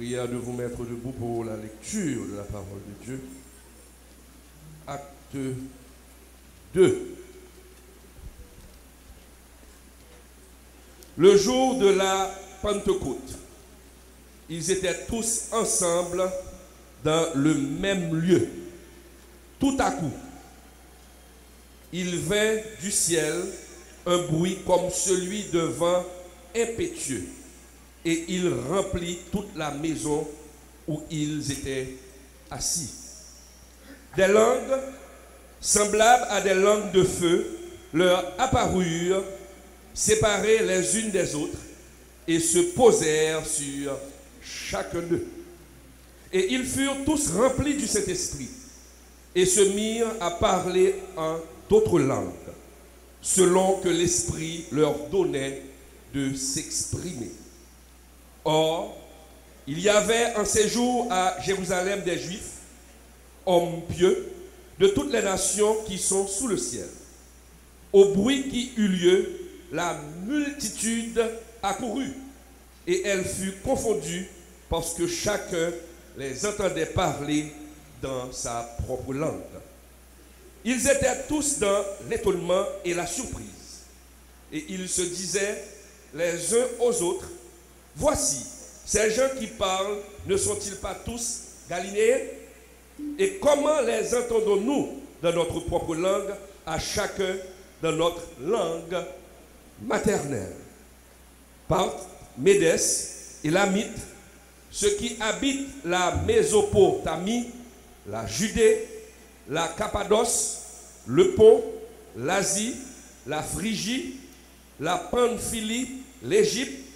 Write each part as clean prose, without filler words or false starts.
Prière de vous mettre debout pour la lecture de la parole de Dieu. Acte 2. Le jour de la Pentecôte, ils étaient tous ensemble dans le même lieu. Tout à coup, il vint du ciel un bruit comme celui de vent impétueux, et il remplit toute la maison où ils étaient assis. Des langues semblables à des langues de feu leur apparurent, séparées les unes des autres, et se posèrent sur chacun d'eux. Et ils furent tous remplis du Saint-Esprit, et se mirent à parler en d'autres langues, selon que l'Esprit leur donnait de s'exprimer. Or, il y avait en ces jours à Jérusalem des Juifs, hommes pieux, de toutes les nations qui sont sous le ciel. Au bruit qui eut lieu, la multitude accourut, et elle fut confondue parce que chacun les entendait parler dans sa propre langue. Ils étaient tous dans l'étonnement et la surprise, et ils se disaient les uns aux autres: voici, ces gens qui parlent, ne sont-ils pas tous Galiléens? Et comment les entendons-nous dans notre propre langue, à chacun dans notre langue maternelle? Parthes, Médès et Lamite, ceux qui habitent la Mésopotamie, la Judée, la Cappadoce, le Pont, l'Asie, la Phrygie, la Pamphylie, l'Égypte,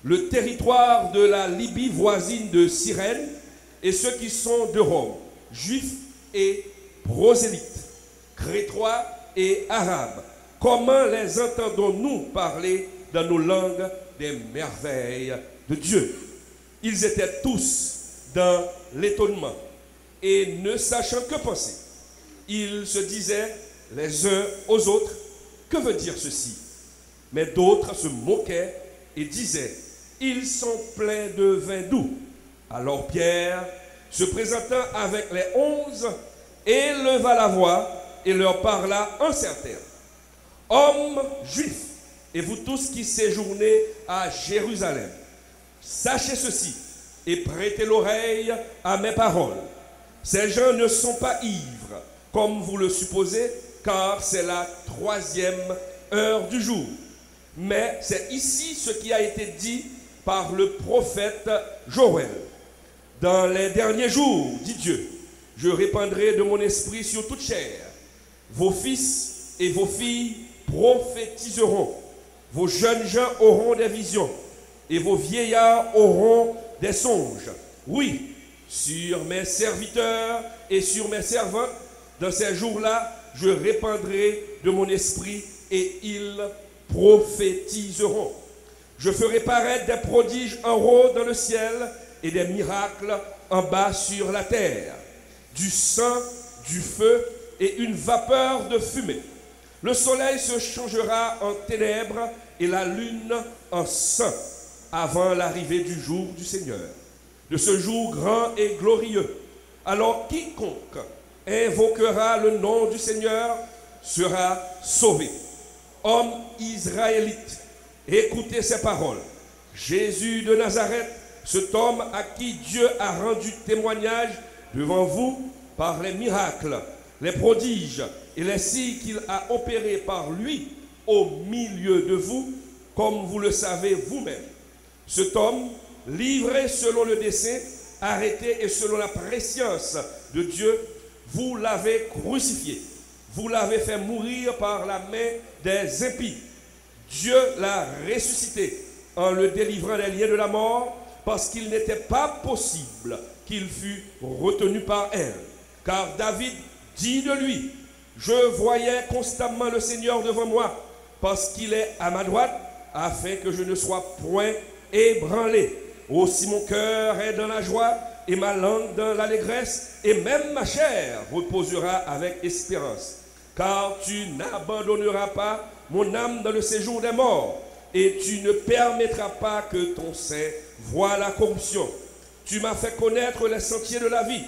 le territoire de la Libye voisine de Cyrène, et ceux qui sont de Rome, juifs et prosélytes, crétois et arabes. Comment les entendons-nous parler dans nos langues des merveilles de Dieu? Ils étaient tous dans l'étonnement et ne sachant que penser. Ils se disaient les uns aux autres: que veut dire ceci? Mais d'autres se moquaient et disaient: ils sont pleins de vin doux. Alors Pierre, se présentant avec les 11, éleva la voix et leur parla en ces termes: hommes juifs, et vous tous qui séjournez à Jérusalem, sachez ceci et prêtez l'oreille à mes paroles. Ces gens ne sont pas ivres, comme vous le supposez, car c'est la 3e heure du jour. Mais c'est ici ce qui a été dit par le prophète Joël. Dans les derniers jours, dit Dieu, je répandrai de mon esprit sur toute chair. Vos fils et vos filles prophétiseront. Vos jeunes gens auront des visions, et vos vieillards auront des songes. Oui, sur mes serviteurs et sur mes servantes, dans ces jours-là, je répandrai de mon esprit, et ils prophétiseront. Je ferai paraître des prodiges en haut dans le ciel et des miracles en bas sur la terre, du sang, du feu et une vapeur de fumée. Le soleil se changera en ténèbres et la lune en sang avant l'arrivée du jour du Seigneur, de ce jour grand et glorieux. Alors quiconque invoquera le nom du Seigneur sera sauvé. Hommes israélites, écoutez ces paroles. Jésus de Nazareth, cet homme à qui Dieu a rendu témoignage devant vous par les miracles, les prodiges et les signes qu'il a opérés par lui au milieu de vous, comme vous le savez vous-même. Cet homme, livré selon le dessein, arrêté et selon la prescience de Dieu, vous l'avez crucifié. Vous l'avez fait mourir par la main des impies. Dieu l'a ressuscité en le délivrant des liens de la mort, parce qu'il n'était pas possible qu'il fût retenu par elle. Car David dit de lui: je voyais constamment le Seigneur devant moi, parce qu'il est à ma droite, afin que je ne sois point ébranlé. Aussi mon cœur est dans la joie, et ma langue dans l'allégresse, et même ma chair reposera avec espérance. Car tu n'abandonneras pas mon âme dans le séjour des morts, et tu ne permettras pas que ton sein voie la corruption. Tu m'as fait connaître les sentiers de la vie.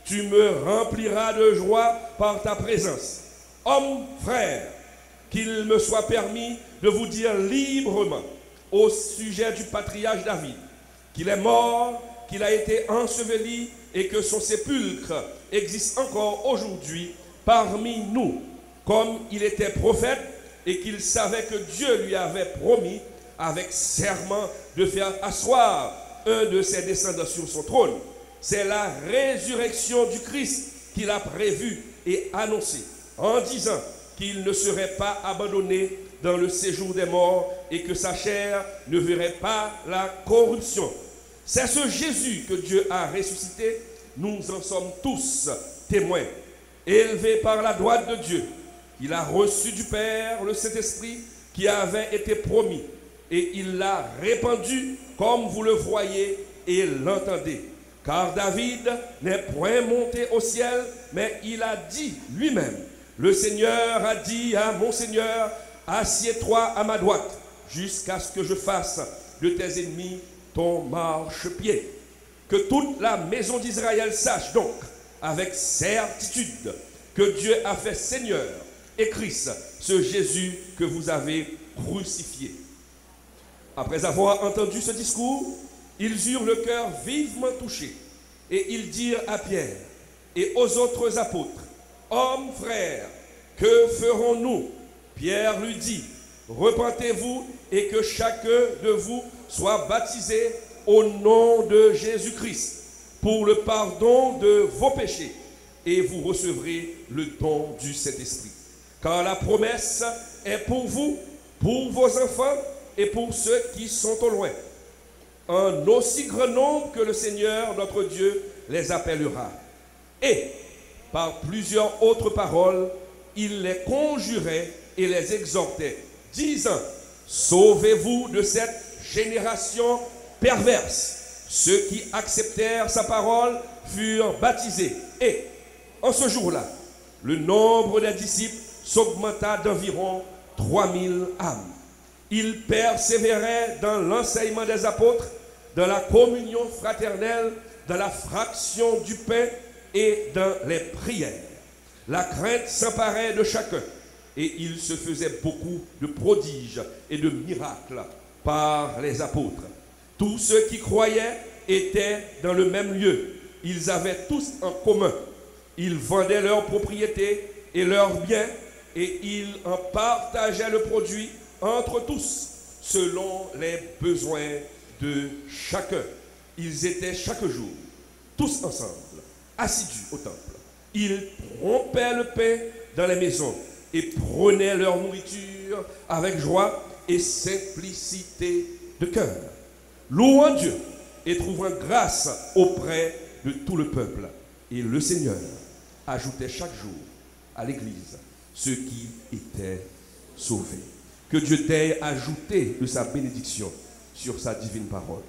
Tu me rempliras de joie par ta présence. Hommes, frères, qu'il me soit permis de vous dire librement au sujet du patriarche David, qu'il est mort, qu'il a été enseveli et que son sépulcre existe encore aujourd'hui parmi nous, comme il était prophète et qu'il savait que Dieu lui avait promis avec serment de faire asseoir un de ses descendants sur son trône. C'est la résurrection du Christ qu'il a prévue et annoncée en disant qu'il ne serait pas abandonné dans le séjour des morts et que sa chair ne verrait pas la corruption. C'est ce Jésus que Dieu a ressuscité. Nous en sommes tous témoins. Élevé par la droite de Dieu, il a reçu du Père le Saint-Esprit qui avait été promis et il l'a répandu comme vous le voyez et l'entendez. Car David n'est point monté au ciel, mais il a dit lui-même, le Seigneur a dit à mon Seigneur, assieds-toi à ma droite, jusqu'à ce que je fasse de tes ennemis ton marchepied. Que toute la maison d'Israël sache donc, avec certitude, que Dieu a fait Seigneur et Christ, ce Jésus que vous avez crucifié. Après avoir entendu ce discours, ils eurent le cœur vivement touché, et ils dirent à Pierre et aux autres apôtres, hommes, frères, que ferons-nous? Pierre lui dit, repentez-vous et que chacun de vous soit baptisé au nom de Jésus-Christ pour le pardon de vos péchés et vous recevrez le don du Saint-Esprit. Car la promesse est pour vous, pour vos enfants et pour ceux qui sont au loin, un aussi grand nombre que le Seigneur notre Dieu les appellera. Et par plusieurs autres paroles, il les conjurait et les exhortait, disant, sauvez-vous de cette génération perverse. Ceux qui acceptèrent sa parole furent baptisés. Et en ce jour-là, le nombre des disciples s'augmenta d'environ 3000 âmes. Ils persévéraient dans l'enseignement des apôtres, dans la communion fraternelle, dans la fraction du pain et dans les prières. La crainte s'emparait de chacun et il se faisait beaucoup de prodiges et de miracles par les apôtres. Tous ceux qui croyaient étaient dans le même lieu. Ils avaient tous en commun. Ils vendaient leurs propriétés et leurs biens et ils en partageaient le produit entre tous, selon les besoins de chacun. Ils étaient chaque jour, tous ensemble, assidus au temple. Ils rompaient le pain dans les maisons et prenaient leur nourriture avec joie et simplicité de cœur, louant Dieu et trouvant grâce auprès de tout le peuple. Et le Seigneur ajoutait chaque jour à l'Église ceux qui étaient sauvés. Que Dieu t'ait ajouté de sa bénédiction sur sa divine parole.